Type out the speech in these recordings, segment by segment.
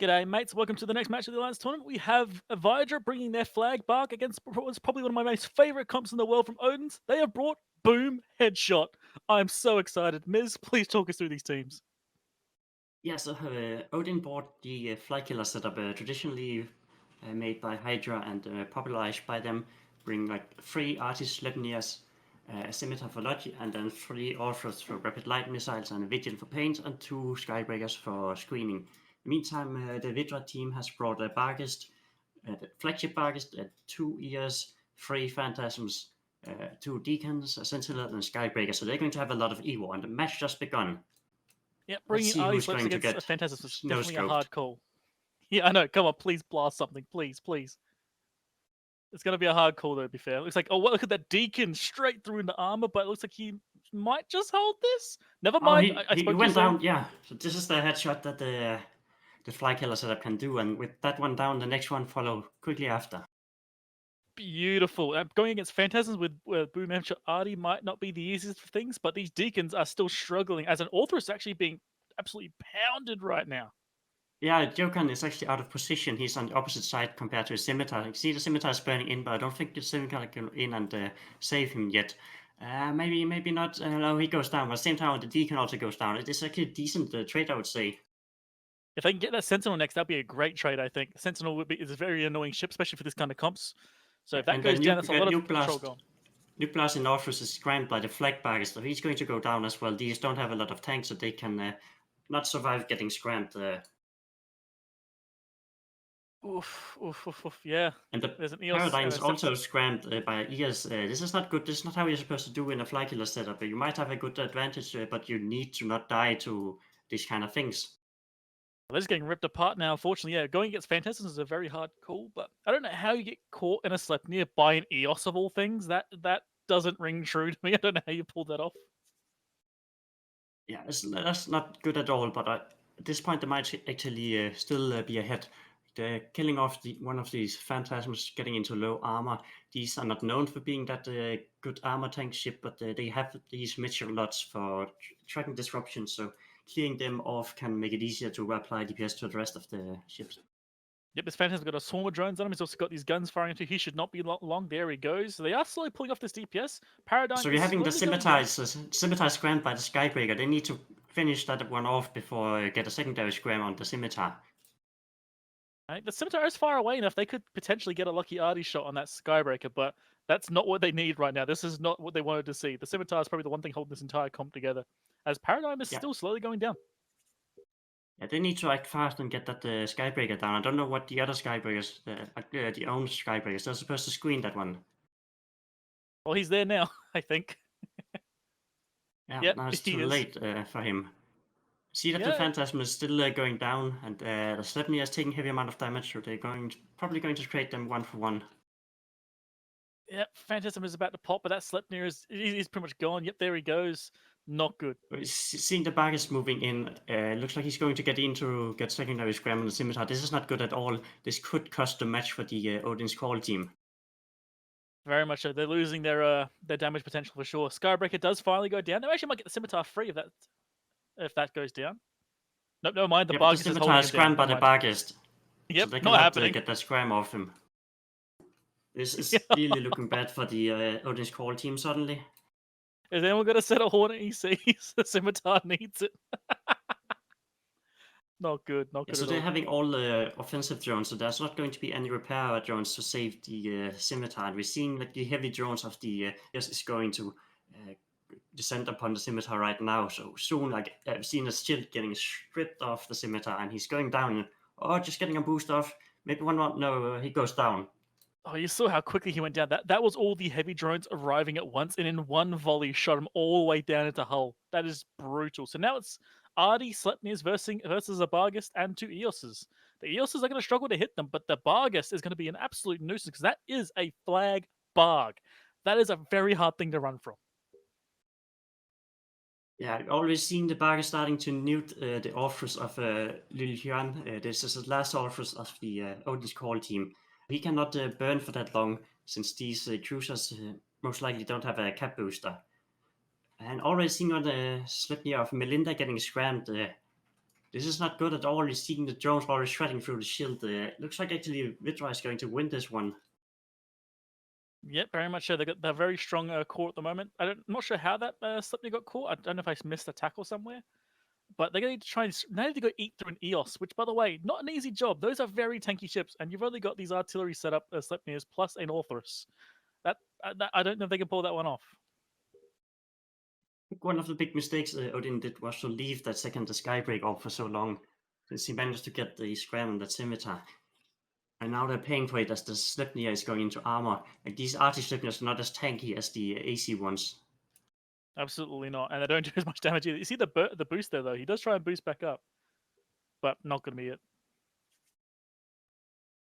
G'day, mates. Welcome to the next match of the Alliance tournament. We have VYDRA bringing their flag bark against what was probably one of my most favorite comps in the world from Odin's. They have brought Boom Headshot. I'm so excited. Miz, please talk us through these teams. Yeah, so Odin bought the fly killer setup, traditionally made by Hydra and popularized by them, bring like 3 artist Lepnias, a scimitar for logic, and then 3 Orphreys for rapid light missiles, and a Vigil for paint, and 2 Skybreakers for screening. In the meantime, the VYDRA team has brought a Barghest, the flagship Barghest, 2 ears, 3 Phantasms, 2 Deacons, a Sentinel, and a Skybreaker. So they're going to have a lot of Evo, and the match just begun. Yeah, Let's bringing see Artie who's Slips going to against a get Phantasm is no definitely a scoped. hard call. Yeah, I know. Come on, please blast something. Please, please. It's going to be a hard call, though, to be fair. It looks like, oh, well, look at that Deacon straight through into armor, but it looks like he might just hold this. Never Oh, mind. I he spoke went too soon. down. Yeah, so this is the headshot that the fly killer setup can do, and with that one down, the next one follow quickly after. Beautiful. Going against Phantasms with Boom Headshot Artie might not be the easiest of things, but these Deacons are still struggling, as an Orthrus actually being absolutely pounded right now. Yeah, Jokan is actually out of position. He's on the opposite side compared to his scimitar. You see the scimitar is burning in, but I don't think the scimitar can go in and save him yet. Maybe not. No, he goes down. But at the same time, the Deacon also goes down. It is actually a decent trade, I would say. If they can get that Sentinel next, that'd be a great trade, I think. Sentinel is a very annoying ship, especially for this kind of comps. So if that And goes then down, that's a lot of Nuke control Blast. gone. Nuke Blast in Orpheus is scrammed by the flag barriers, so he's going to go down as well. These don't have a lot of tanks, so they can not survive getting scrammed. Oof, yeah. And the There's an EOS Paradigm and is a also scrammed by ears. This is not good. This is not how you're supposed to do in a fly killer setup. You might have a good advantage, but you need to not die to these kind of things. They're just getting ripped apart now, unfortunately. Yeah, going against Phantasms is a very hard call, but I don't know how you get caught in a Sleipnir by an EOS of all things. That doesn't ring true to me. I don't know how you pulled that off. Yeah, that's not good at all, but at this point, they might actually still be ahead. They're killing off one of these phantasms, getting into low armor. These are not known for being that good armor tank ship, but they have these Mitchell lots for tracking disruption, so clearing them off can make it easier to apply DPS to the rest of the ships. Yep, this Phantasm's got a swarm of drones on him. He's also got these guns firing into. He should not be long. There he goes. So they are slowly pulling off this DPS. Paradigm So is you're having the slowly going down. scimitar scrammed by the Skybreaker. They need to finish that one off before get a secondary scram on the scimitar. Right? The Scimitar is far away enough. They could potentially get a lucky Artie shot on that Skybreaker, but that's not what they need right now. This is not what they wanted to see. The Scimitar is probably the one thing holding this entire comp together, as Paradigm is Yeah. still slowly going down. Yeah, they need to act fast and get that Skybreaker down. I don't know what the other Skybreakers, the owned Skybreakers, they're supposed to screen that one. Well, he's there now, I think. Yeah, Yep, now it's he too is. late for him. See that Yeah. the Phantasm is still going down, and the Sleipnir is taking heavy amount of damage, so they're probably going to trade them 1-for-1. Yep, Phantasm is about to pop, but that Sleipnir is pretty much gone. Yep, there he goes. Not good. Seeing the Barghest moving in, looks like he's going to get secondary scram on the scimitar. This is not good at all. This could cost the match for the Odin's Call team. Very much so. They're losing their damage potential for sure. Skybreaker does finally go down. They actually might get the Scimitar free if that goes down. Nope, never mind. The Yeah, but the Barghest is scimitar holding is him down. scrammed by the Never mind. Barghest. Yep, So they not cannot happening. get that scram off him. This is really looking bad for the Odin's Call team suddenly. Is anyone going to set a Hornet he sees? The Scimitar needs it. Not good, not good So at they're all. having all the offensive drones, so there's not going to be any repair drones to save the scimitar. And we're seeing like the heavy drones of the is going to descend upon the scimitar right now. So soon, like I've seen a shield getting stripped off the scimitar, and he's going down. Oh, just getting a boost off. Maybe one more. No, he goes down. Oh, you saw how quickly he went down. That was all the heavy drones arriving at once, and in one volley shot him all the way down into hull. That is brutal. So now it's Artie, Sleipnirs versus a Barghest and 2 Eoses. The Eoses are going to struggle to hit them, but the Barghest is going to be an absolute nuisance because that is a flag barg. That is a very hard thing to run from. Yeah, I've always seen the Barghest starting to nuke the Orpheus of Lilian. This is the last Orpheus of the Odin's Call team. He cannot burn for that long, since these cruisers most likely don't have a cap booster. And already seeing on the Sleipnir of Melinda getting scrammed, This is not good at all. You're seeing the drones already shredding through the shield. Looks like actually VYDRA is going to win this one. Yep, very much so. They're very strong core at the moment. I'm not sure how that Slipney got caught. I don't know if I missed a tackle somewhere. But they're going to try and now they need to go eat through an EOS, which, by the way, not an easy job. Those are very tanky ships, and you've only got these artillery set up as Sleipnirs plus an Orthrus. That I don't know if they can pull that one off. One of the big mistakes Odin did was to leave that second Skybreak off for so long, since he managed to get the scram on that scimitar. And now they're paying for it as the Sleipnir is going into armor. Like these arty Sleipnirs are not as tanky as the AC ones. Absolutely not, and they don't do as much damage either. You see the boost there though. He does try and boost back up, but not going to be it.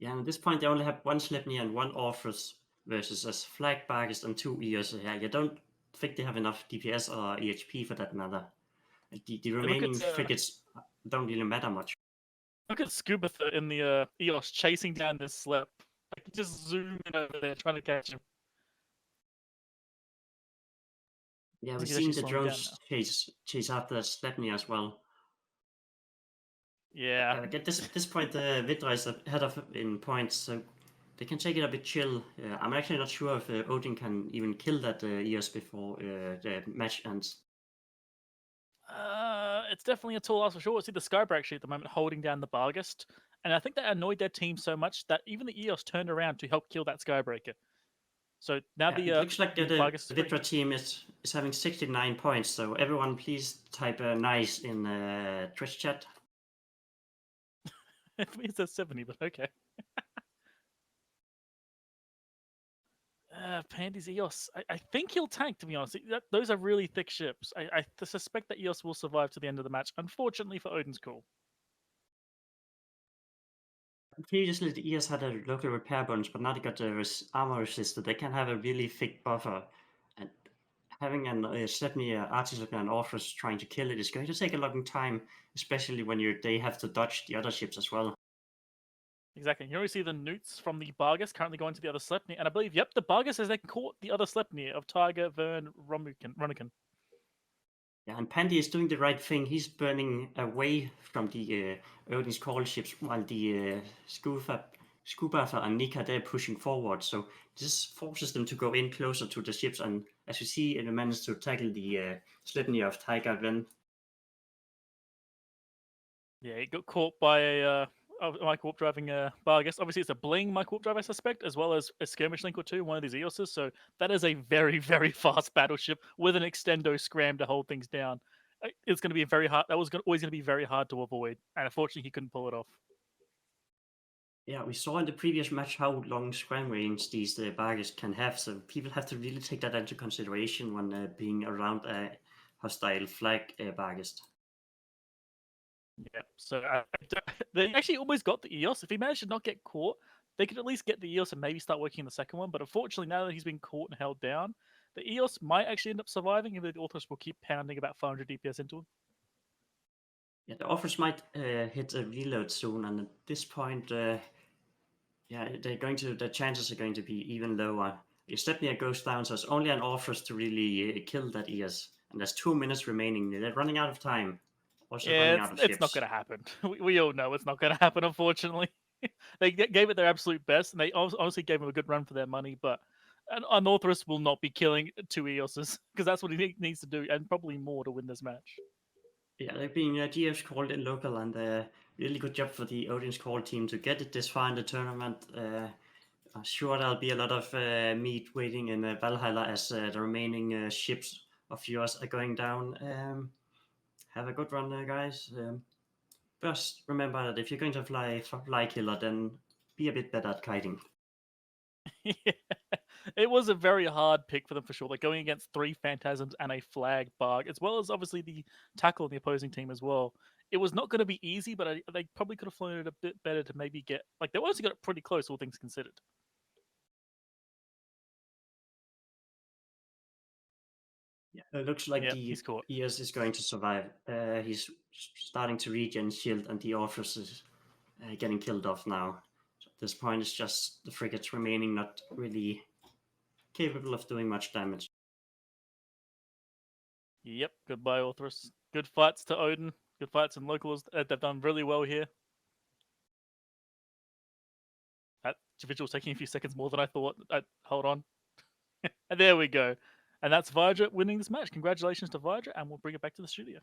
Yeah, and at this point they only have one Sleipnir and one Orthrus versus as flag Bargist and 2 Eos. Yeah, you don't think they have enough DPS or EHP for that matter. The remaining frigates don't really matter much. Look at Scuba in the EOS chasing down this slip. Like, just zoom in over there trying to catch him. Yeah, we've seen the drones chase after Sleipnir as well. Yeah. At this point, the VYDRA is ahead of in points, so they can take it a bit chill. I'm actually not sure if Odin can even kill that EOS before the match ends. It's definitely a tall ask for sure. See the Skybreak actually at the moment holding down the Bargist, and I think that annoyed their team so much that even the EOS turned around to help kill that Skybreaker. So now it looks like the VYDRA team is having 69 points. So everyone, please type nice in Twitch chat. It means there's 70, but okay. Pandy's EOS. I think he'll tank, to be honest. Those are really thick ships. I suspect that EOS will survive to the end of the match, unfortunately for Odin's call. Previously, the EOS had a local repair bonus, but now they got the armor resisted. They can have a really thick buffer. And having a Sleipnir, Artillery, and Orthrus trying to kill it is going to take a long time, especially when they have to dodge the other ships as well. Exactly. You already see the newts from the Bargist currently going to the other Sleipnir, and I believe, yep, the Bargist has then caught the other Sleipnir of Tiger, Vern, Runican. Yeah, and Pandy is doing the right thing. He's burning away from the Odin's call ships while the Skubaffer and Nika, they're pushing forward. So this forces them to go in closer to the ships, and as you see, it managed to tackle the Sleipnir of Tiger Ven. Yeah, he got caught by a Micro Warp driving Bargist. Obviously, it's a Bling Micro Warp drive, I suspect, as well as a Skirmish Link or two, one of these EOSs. So that is a very, very fast battleship with an Extendo scram to hold things down. It's going to be very hard. That was always going to be very hard to avoid, and unfortunately, he couldn't pull it off. Yeah, we saw in the previous match how long scram range these Bargist can have, so people have to really take that into consideration when being around a hostile flag Bargist. Yeah, so they actually almost got the EOS. If he managed to not get caught, they could at least get the EOS and maybe start working on the second one. But unfortunately, now that he's been caught and held down, the EOS might actually end up surviving, if the Orthrus will keep pounding about 500 DPS into him. Yeah, the Orthrus might hit a reload soon, and at this point, yeah, the chances are going to be even lower. If Sleipnir goes down, so it's only an Orthrus to really kill that EOS, and there's 2 minutes remaining. They're running out of time. Also yeah, it's not going to happen. We all know it's not going to happen, unfortunately. They gave it their absolute best, and they honestly gave him a good run for their money, but an Orthrus will not be killing 2 EOSs, because that's what he needs to do, and probably more to win this match. Yeah, they're being GFs called in local, and really good job for the Odin's Call team to get it this far in the tournament. I'm sure there'll be a lot of meat waiting in Valhalla as the remaining ships of yours are going down. Have a good run, guys. Just remember that if you're going to fly killer, then be a bit better at kiting. Yeah, it was a very hard pick for them for sure. Like going against 3 Phantasms and a flag Barg, as well as obviously the tackle on the opposing team as well. It was not going to be easy, but they probably could have flown it a bit better to maybe get, like, they also got it pretty close, all things considered. Yeah, it looks like the EOS is going to survive. He's starting to regen shield, and the Orthrus is getting killed off now. So at this point, it's just the frigates remaining, not really capable of doing much damage. Yep, goodbye Orthrus. Good fights to Odin. Good fights and locals. They've done really well here. That individual's taking a few seconds more than I thought. Hold on. And there we go. And that's VYDRA winning this match. Congratulations to VYDRA, and we'll bring it back to the studio.